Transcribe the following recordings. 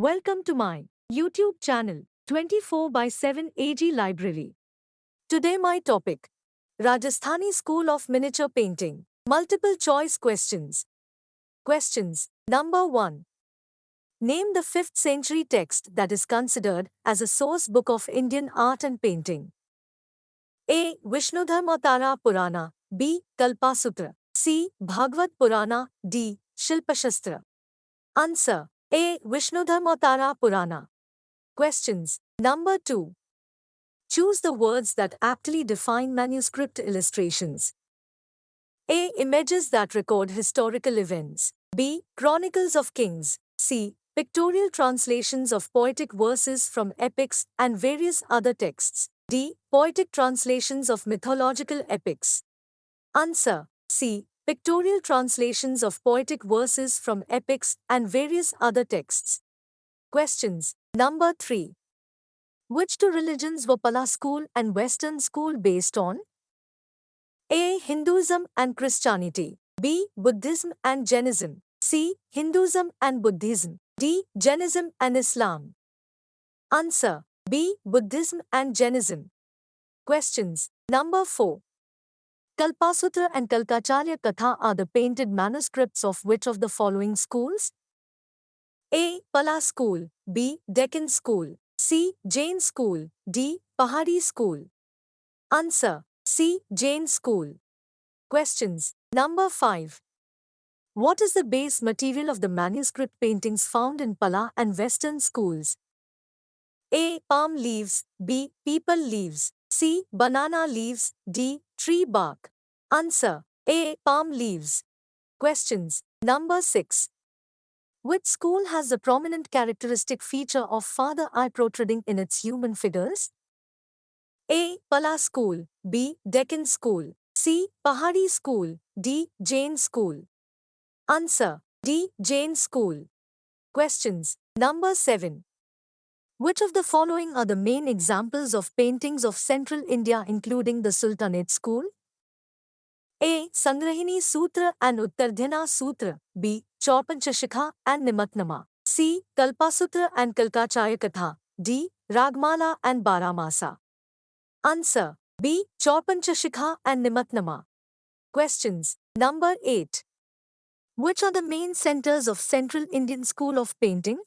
Welcome to my YouTube channel 24/7 AG Library. Today my topic: Rajasthani School of Miniature Painting. Multiple choice questions. Questions. Number 1. Name the 5th century text that is considered as a source book of Indian art and painting. A. Vishnudharmatara Purana. B. Kalpasutra. C. Bhagavad Purana. D. Shilpashastra. Answer. A. Vishnudharmatara Purana. Questions. Number 2. Choose the words that aptly define manuscript illustrations. A. Images that record historical events. B. Chronicles of kings. C. Pictorial translations of poetic verses from epics and various other texts. D. Poetic translations of mythological epics. Answer. C. Pictorial translations of poetic verses from epics and various other texts. Questions. Number 3. Which two religions were Pala school and Western school based on? A. Hinduism and Christianity. B. Buddhism and Jainism. C. Hinduism and Buddhism. D. Jainism and Islam. Answer. B. Buddhism and Jainism. Questions. Number 4. Kalpasutra and Kalkacharya Katha are the painted manuscripts of which of the following schools? A. Pala school. B. Deccan school. C. Jain school. D. Pahari school. Answer. C. Jain school. Questions. Number 5. What is the base material of the manuscript paintings found in Pala and Western schools? A. Palm leaves. B. Peepal leaves. C. Banana leaves. D. Tree bark. Answer. A. Palm leaves. Questions. Number 6. Which school has the prominent characteristic feature of father eye protruding in its human figures? A. Pala school. B. Deccan school. C. Pahari school. D. Jain school. Answer. D. Jain school. Questions. Number 7. Which of the following are the main examples of paintings of central India including the Sultanate school? A. Sangrahini Sutra and Uttardhyana Sutra. B. Chaupanchashikha and Nimatnama. C. Kalpasutra and Kalkacharya Katha. D. Ragmala and Baramasa. Answer. B. Chaupanchashikha and Nimatnama. Questions. Number 8. Which are the main centers of Central Indian School of Painting?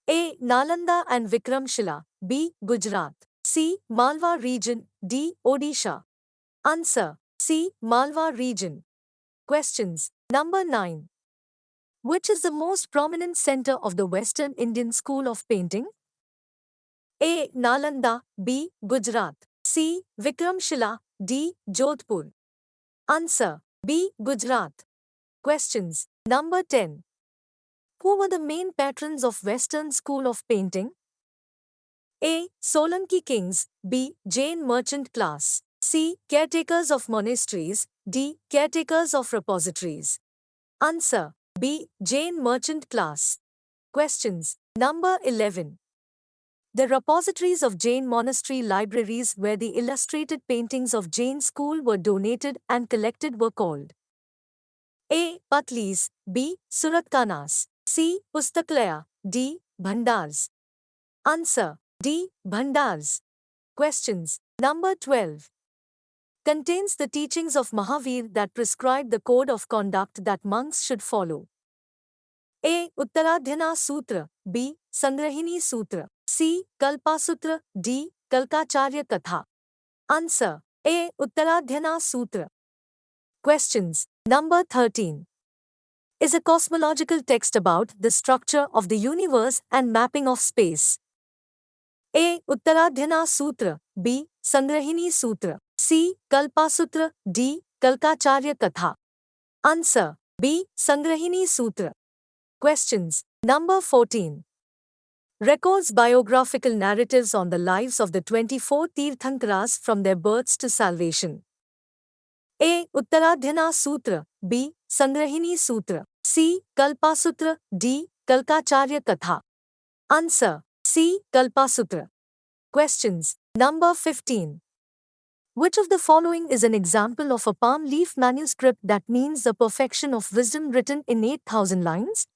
A. Nalanda and Vikramshila. B. Gujarat. C. Malwa region. D. Odisha. Answer. C. Malwa region. Questions. Number 9. Which is the most prominent center of the Western Indian School of Painting? A. Nalanda. B. Gujarat. C. Vikramshila. D. Jodhpur. Answer. B. Gujarat. Questions. Number 10. Who were the main patrons of Western School of Painting? A. Solanki kings. B. Jain merchant class. C. Caretakers of monasteries. D. Caretakers of repositories. Answer. B. Jain merchant class. Questions. Number 11. The repositories of Jain monastery libraries where the illustrated paintings of Jain school were donated and collected were called? A. Patlis. B. Suratkanas. C. Pustakalaya. D. Bhandars. Answer. D. Bhandars. Questions. Number 12. Contains the teachings of Mahavir that prescribe the code of conduct that monks should follow. A. Uttaradhyana Sutra. B. Sangrahini Sutra. C. Kalpasutra. D. Kalkacharya Katha. Answer. A. Uttaradhyana Sutra. Questions. Number 13. Is a cosmological text about the structure of the universe and mapping of space. A. Uttaradhyana Sutra. B. Sangrahini Sutra. C. Kalpasutra. D. Kalkacharya Katha. Answer. B. Sangrahini Sutra. Questions. Number 14. Records biographical narratives on the lives of the 24 Tirthankaras from their births to salvation. A. Uttaradhyana Sutra. B. Sangrahini Sutra. C. Kalpasutra. D. Kalkacharya Katha. Answer. C. Kalpasutra. Questions. Number 15. Which of the following is an example of a palm leaf manuscript that means the perfection of wisdom written in 8,000 lines?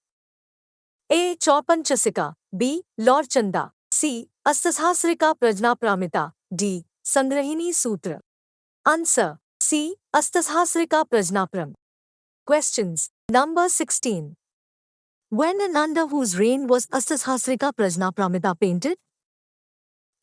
A. Chaupanchasika, B. Lord Chanda, C. Astasahasrika Prajnapramita, D. Sangrahini Sutra. Answer C. Astasahasrika Prajnapram. Questions. Number 16. When and under whose reign was Astasahasrika Prajnapramita painted?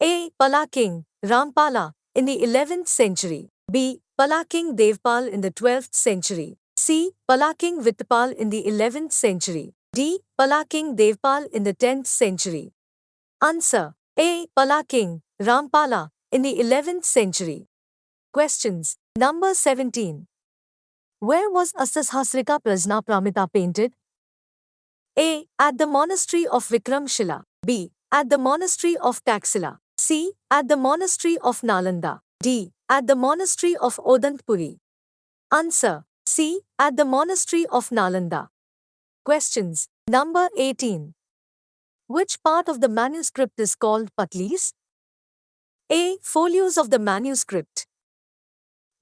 A. Pala King Rampala in the 11th century. B. Pala King Devpal in the 12th century. C. Pala King Vittapal in the 11th century. D. Pala King Devpal in the 10th century. Answer A. Pala King Rampala in the 11th century. Questions. Number 17. Where was Astasahasrika Prajnapramita painted? A. At the monastery of Vikramshila. B. At the monastery of Taxila. C. At the monastery of Nalanda. D. At the monastery of Odantpuri. Answer C. At the monastery of Nalanda. Questions. Number 18. Which part of the manuscript is called patlis? A. Folios of the manuscript.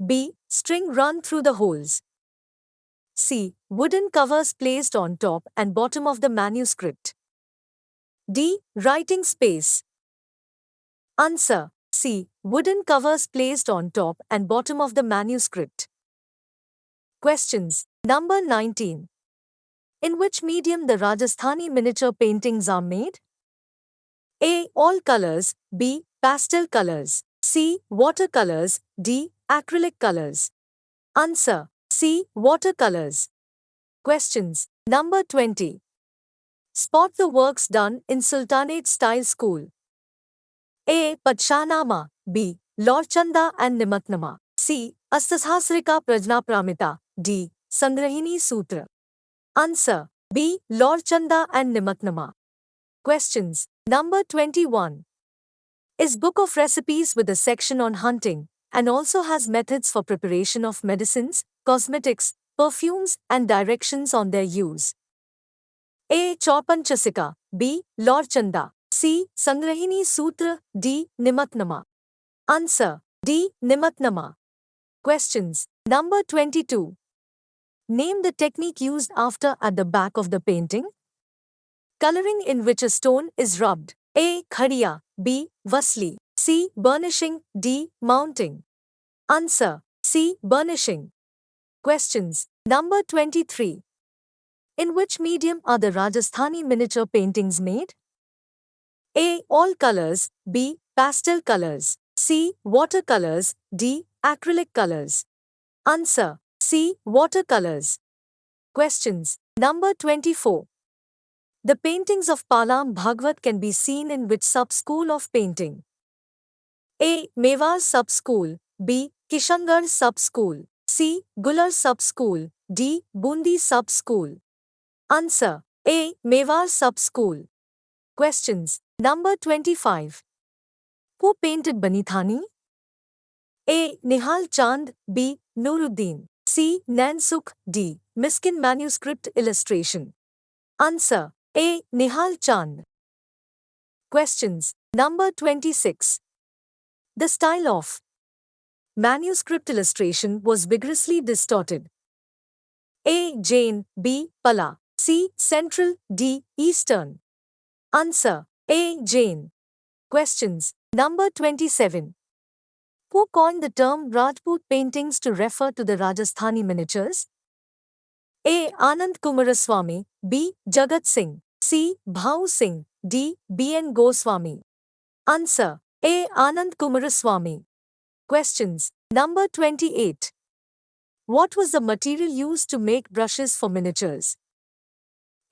B. String run through the holes. C. Wooden covers placed on top and bottom of the manuscript. D. Writing space. Answer C. Wooden covers placed on top and bottom of the manuscript. Questions. Number 19. In which medium the Rajasthani miniature paintings are made? A. All colors. B. Pastel colors. C. Watercolors. D. Acrylic colors. Answer C. Watercolors. Questions. Number 20. Spot the works done in Sultanate style school. A. Padshanama. B. Lord Chanda and Nimatnama. C. Astasahasrika Prajnapramita. D. Sangrahini Sutra. Answer B. Lord Chanda and Nimatnama. Questions. Number 21. Is book of recipes with a section on hunting and also has methods for preparation of medicines, cosmetics, perfumes and directions on their use. A. Chaupanchasika. B. Lord Chanda. C. Sangrahini Sutra. D. Nimatnama. Answer D. Nimatnama. Questions. Number 22. Name the technique used after at the back of the painting. Coloring in which a stone is rubbed. A. Khadiya. B. Vasli. C. Burnishing. D. Mounting. Answer C. Burnishing. Questions. Number 23. In which medium are the Rajasthani miniature paintings made? A. All colors. B. Pastel colors. C. Watercolors. D. Acrylic colors. Answer C. Watercolors. Questions. Number 24. The paintings of Palam Bhagwat can be seen in which sub-school of painting? A. Mewar sub-school. B. Kishangarh sub-school. C. Gular sub-school. D. Bundi sub-school. Answer A. Mewar sub-school. Questions. Number 25. Who painted Banithani? A. Nihal Chand. B. Nuruddin. C. Nansukh. D. Miskin manuscript illustration. Answer A. Nihal Chand. Questions. Number 26. The style of manuscript illustration was vigorously distorted. A. Jain. B. Pala. C. Central. D. Eastern. Answer A. Jain. Questions. Number 27. Who coined the term Rajput paintings to refer to the Rajasthani miniatures? A. Anand Kumaraswamy. B. Jagat Singh. C. Bhau Singh. D. B. N. Goswami. Answer A. Anand Kumaraswamy. Questions. Number 28. What was the material used to make brushes for miniatures?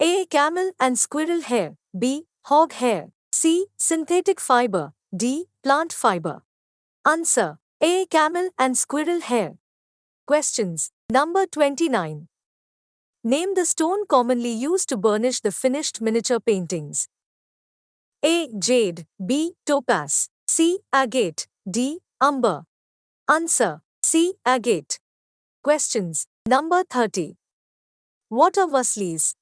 A. Camel and squirrel hair. B. Hog hair. C. Synthetic fiber. D. Plant fiber. Answer A. Camel and squirrel hair. Questions. Number 29. Name the stone commonly used to burnish the finished miniature paintings. A. Jade. B. Topaz. C. Agate. D. Umber. Answer C. Agate. Questions. Number 30. What are vaslis?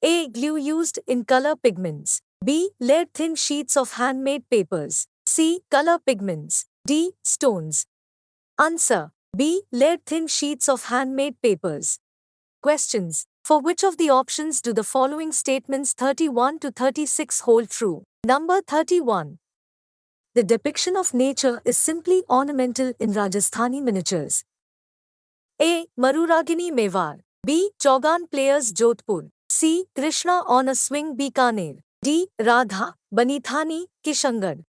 A. Glue used in color pigments. B. Layered thin sheets of handmade papers. C. Color pigments. D. Stones. Answer B. Layered thin sheets of handmade papers. Questions. For which of the options do the following statements 31 to 36 hold true? Number 31. The depiction of nature is simply ornamental in Rajasthani miniatures. A. Maruragini Mewar. B. Chaugan Players Jodhpur. C. Krishna on a Swing Bikaner. D. Radha, Banithani, Kishangarh.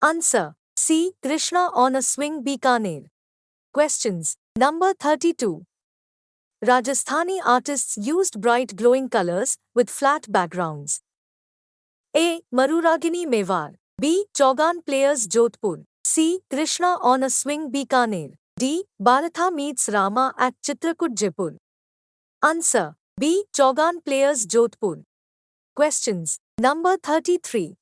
Answer. C. Krishna on a Swing Bikaner. Questions. Number 32. Rajasthani artists used bright glowing colors with flat backgrounds. A. Maruragini Mewar. B. Chaugan Players Jodhpur. C. Krishna on a Swing Bikaner. D. Bharatha meets Rama at Chitrakoot Jaipur. Answer. B. Chaugan Players Jodhpur. Questions. Number 33.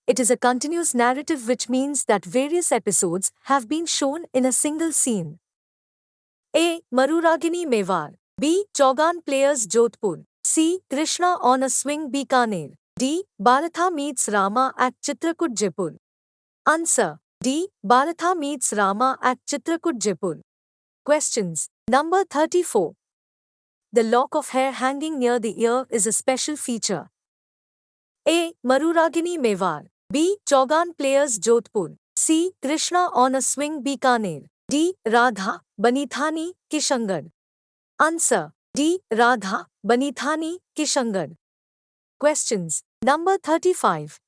It is a continuous narrative, which means that various episodes have been shown in a single scene. A. Maruragini Mewar. B. Chaugan Players Jodhpur. C. Krishna on a Swing Bikaner. D. Bharatha meets Rama at Chitrakoot Jaipur. Answer. D. Bharatha meets Rama at Chitrakoot Jaipur. Questions. Number 34. The lock of hair hanging near the ear is a special feature. A. Maruragini Mewar. B. Chaugan Players Jodhpur. C. Krishna on a Swing Bikaner. D. Radha, Banithani, Kishangarh. Answer. D. Radha, Banithani, Kishangarh. Questions. Number 35.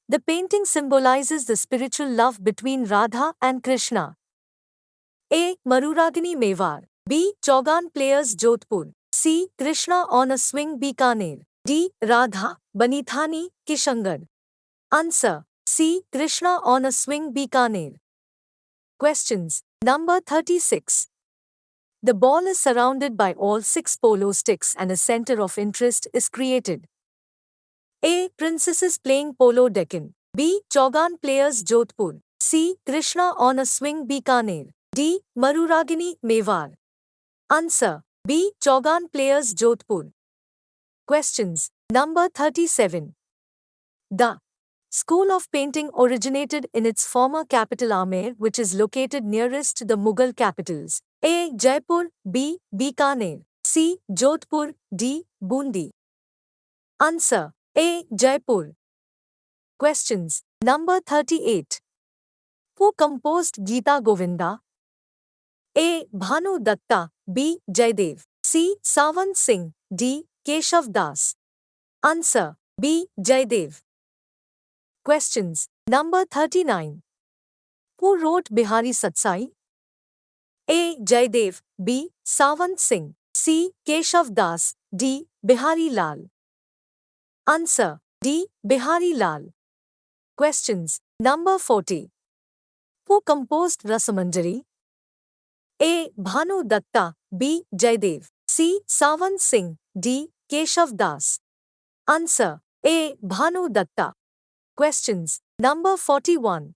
The painting symbolizes the spiritual love between Radha and Krishna. A. Maruragini Mewar. B. Chaugan Players Jodhpur. C. Krishna on a Swing Bikaner. D. Radha, Banithani, Kishangarh. Answer. C. Krishna on a Swing Bikaner. Questions. Number 36. The ball is surrounded by all 6 polo sticks and a center of interest is created. A. Princesses playing polo Deccan. B. Chaugan Players Jodhpur. C. Krishna on a Swing Bikaner. D. Maruragini Mewar. Answer. B. Chaugan Players Jodhpur. Questions. Number 37. The School of Painting originated in its former capital Amer, which is located nearest to the Mughal capitals. A. Jaipur. B. Bikaner. C. Jodhpur. D. Bundi. Answer. A. Jaipur. Questions. Number 38. Who composed Gita Govinda? A. Bhanu Datta. B. Jaydev. C. Savant Singh. D. Keshav Das. Answer. B. Jaydev. Questions. Number 39. Who wrote Bihari Satsai? A. Jaydev. B. Savant Singh. C. Keshav Das. D. Bihari Lal. Answer. D. Bihari Lal. Questions. Number 40. Who composed Rasamanjari? A. Bhanu Datta. B. Jaydev. C. Savant Singh. D. Keshav Das. Answer. A. Bhanu Datta. Questions. Number 41.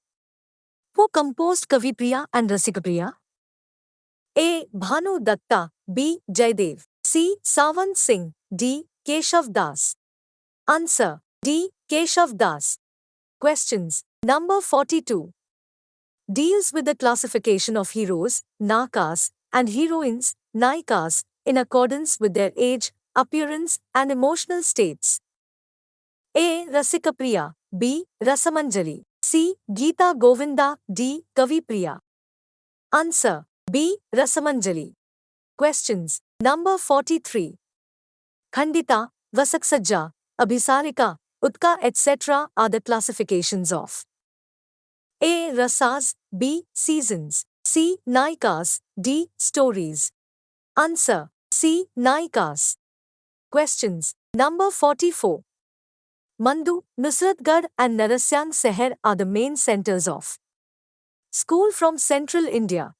Who composed Kavipriya and Rasikapriya? A. Bhanu Datta. B. Jaydev. C. Savant Singh. D. Keshav Das. Answer. D. Keshav Das. Questions. Number 42. Deals with the classification of heroes, nakas, and heroines, naikas, in accordance with their age, appearance, and emotional states. A. Rasikapriya. B. Rasamanjari. C. Gita Govinda. D. Kavipriya. Answer. B. Rasamanjari. Questions. Number 43. Khandita, Vasaksajja, Abhisarika, Utka, etc. are the classifications of A. Rasas. B. Seasons. C. Naikas. D. Stories. Answer. C. Naikas. Questions. Number 44. Mandu, Nusratgarh and Narasyang Seher are the main centers of School from Central India.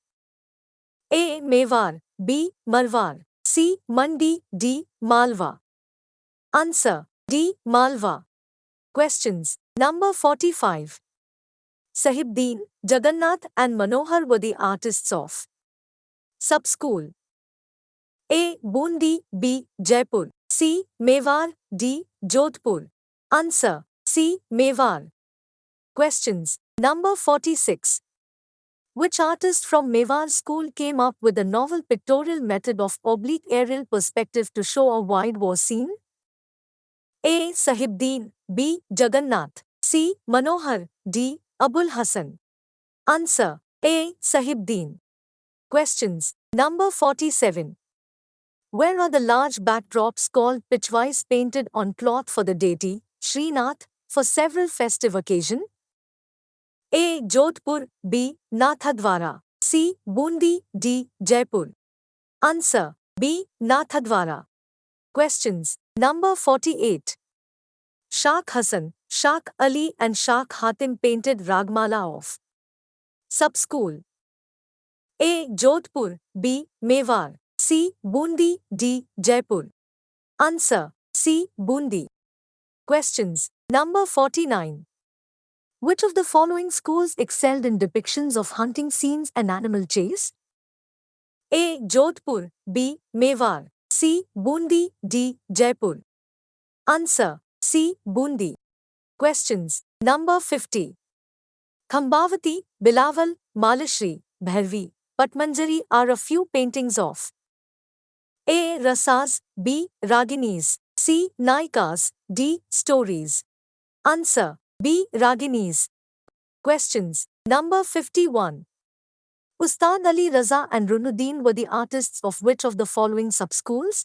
A. Mewar. B. Marwar. C. Mandi. D. Malwa. Answer. D. Malwa. Questions. Number 45. Sahibdeen, Jagannath and Manohar were the artists of Sub-School. A. Bundi. B. Jaipur. C. Mewar. D. Jodhpur. Answer. C. Mewar. Questions. Number 46. Which artist from Mewar school came up with the novel pictorial method of oblique aerial perspective to show a wide war scene? A. Sahibdeen, B. Jagannath, C. Manohar, D. Abul Hasan. Answer: A. Sahibdeen. Questions. Number 47. Where are the large backdrops called pitchwise painted on cloth for the deity, Srinath, for several festive occasions? A. Jodhpur, B. Nathadwara, C. Bundi, D. Jaipur. Answer: B. Nathadwara. Questions. Number 48. Shakh Hassan, Shakh Ali and Shakh Hatim painted Ragmala of. Sub-school. A. Jodhpur, B. Mewar, C. Bundi, D. Jaipur. Answer: C. Bundi. Questions. Number 49. Which of the following schools excelled in depictions of hunting scenes and animal chase? A. Jodhpur, B. Mewar, C. Bundi, D. Jaipur. Answer: C. Bundi. Questions. Number 50. Khambavati, Bilawal, Malashri, Bhairvi, Patmanjari are a few paintings of. A. Rasas, B. Raginis, C. Naikas, D. Stories. Answer: B. Raginis. Questions. Number 51. Ustad Ali Raza and Runuddin were the artists of which of the following sub-schools?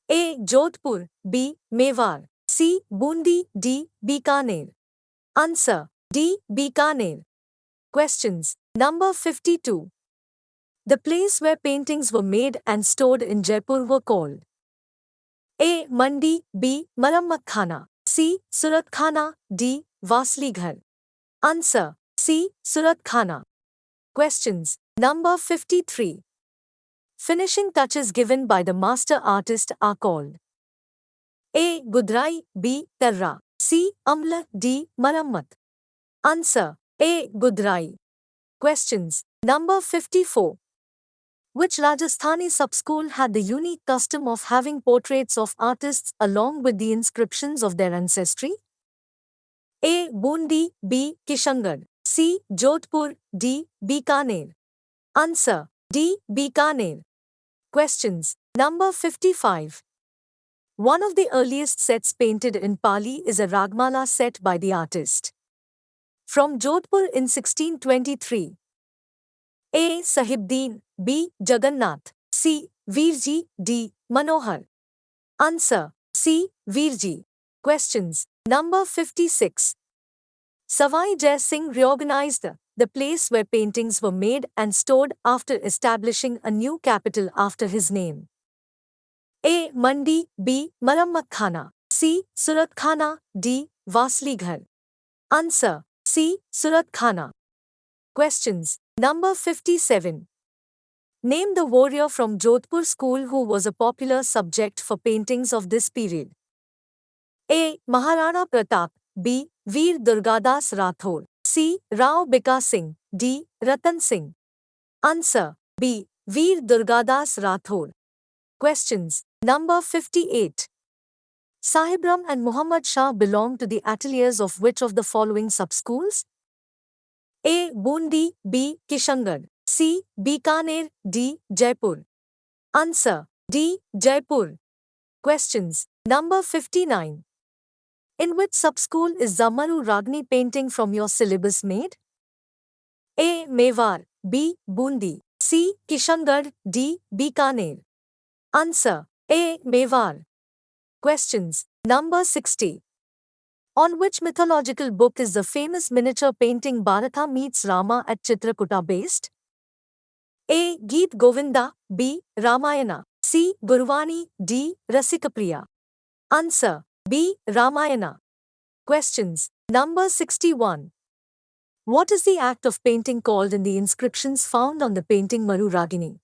A. Jodhpur, B. Mewar, C. Bundi, D. Bikaner. Answer: D. Bikaner. Questions. Number 52. The place where paintings were made and stored in Jaipur were called. A. Mandi, B. Marammat Khana, C. Surat Khana, D. Vasli Ghar. Answer: C. Surat Khana. Questions. Number 53. Finishing touches given by the master artist are called. A. Gudrai, B. Tarra, C. Amla, D. Marammat. Answer: A. Gudrai. Questions. Number 54. Which Rajasthani sub-school had the unique custom of having portraits of artists along with the inscriptions of their ancestry? A. Bundi, B. Kishangarh, C. Jodhpur, D. Bikaner. Answer: D. Bikaner. Questions. Number 55. One of the earliest sets painted in Pali is a Ragmala set by the artist from Jodhpur in 1623. A. Sahibdeen, B. Jagannath, C. Virji, D. Manohar. Answer: C. Virji. Questions. Number 56. Savai Jai Singh reorganized the place where paintings were made and stored after establishing a new capital after his name. A. Mandi, B. Marammat Khana, C. Surat Khana, D. Vasli Ghar. Answer: C. Surat Khana. Questions. Number 57. Name the warrior from Jodhpur school who was a popular subject for paintings of this period. A. Maharana Pratap, B. Veer Durgadas Rathore, C. Rao Bika Singh, D. Ratan Singh. Answer: B. Veer Durgadas Rathore. Questions. Number 58. Sahibram and Muhammad Shah belong to the ateliers of which of the following sub-schools? A. Bundi, B. Kishangarh, C. Bikaner, D. Jaipur. Answer: D. Jaipur. Questions. Number 59. In which sub-school is Zamaru Ragni painting from your syllabus made? A. Mewar, B. Bundi, C. Kishangarh, D. Bikaner. Answer: A. Mewar. Questions. Number 60. On which mythological book is the famous miniature painting Bharata meets Rama at Chitrakuta based? A. Geet Govinda, B. Ramayana, C. Gurvani, D. Rasikapriya. Answer: B. Ramayana. Questions. Number 61. What is the act of painting called in the inscriptions found on the painting Maru Ragini?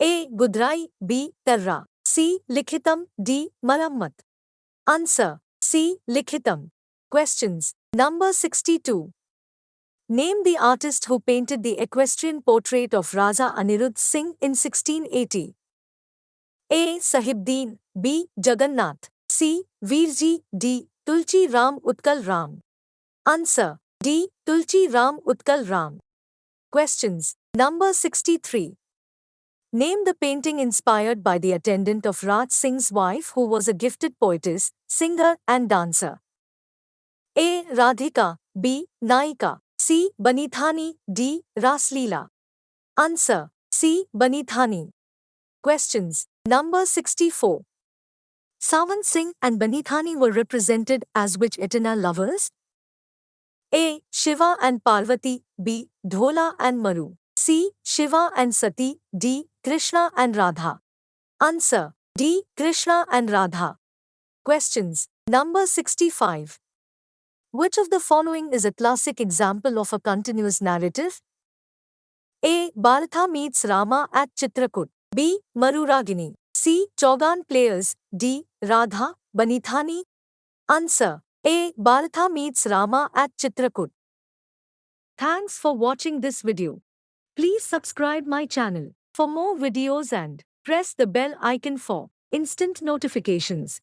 A. Gudrai, B. Tarra, C. Likhitam, D. Marammat. Answer: C. Likhitam. Questions. Number 62. Name the artist who painted the equestrian portrait of Raja Anirudh Singh in 1680. A. Sahibdeen, B. Jagannath, C. Virji, D. Tulchi Ram Utkal Ram. Answer: D. Tulchi Ram Utkal Ram. Questions. Number 63. Name the painting inspired by the attendant of Raj Singh's wife who was a gifted poetess, singer and dancer. A. Radhika. B. Naika. C. Banithani. D. Rasleela. Answer. C. Banithani. Questions. Number 64. Sawan Singh and Banithani were represented as which eternal lovers? A. Shiva and Parvati. B. Dhola and Maru. C. Shiva and Sati. D. Krishna and Radha. Answer. D. Krishna and Radha. Questions. Number 65. Which of the following is a classic example of a continuous narrative? A. Bharatha meets Rama at Chitrakoot. B. Maruragini. C. Chaugan players. D. Radha, Banithani. Answer. A. Bharatha meets Rama at Chitrakoot. Thanks for watching this video. Please subscribe my channel for more videos and press the bell icon for instant notifications.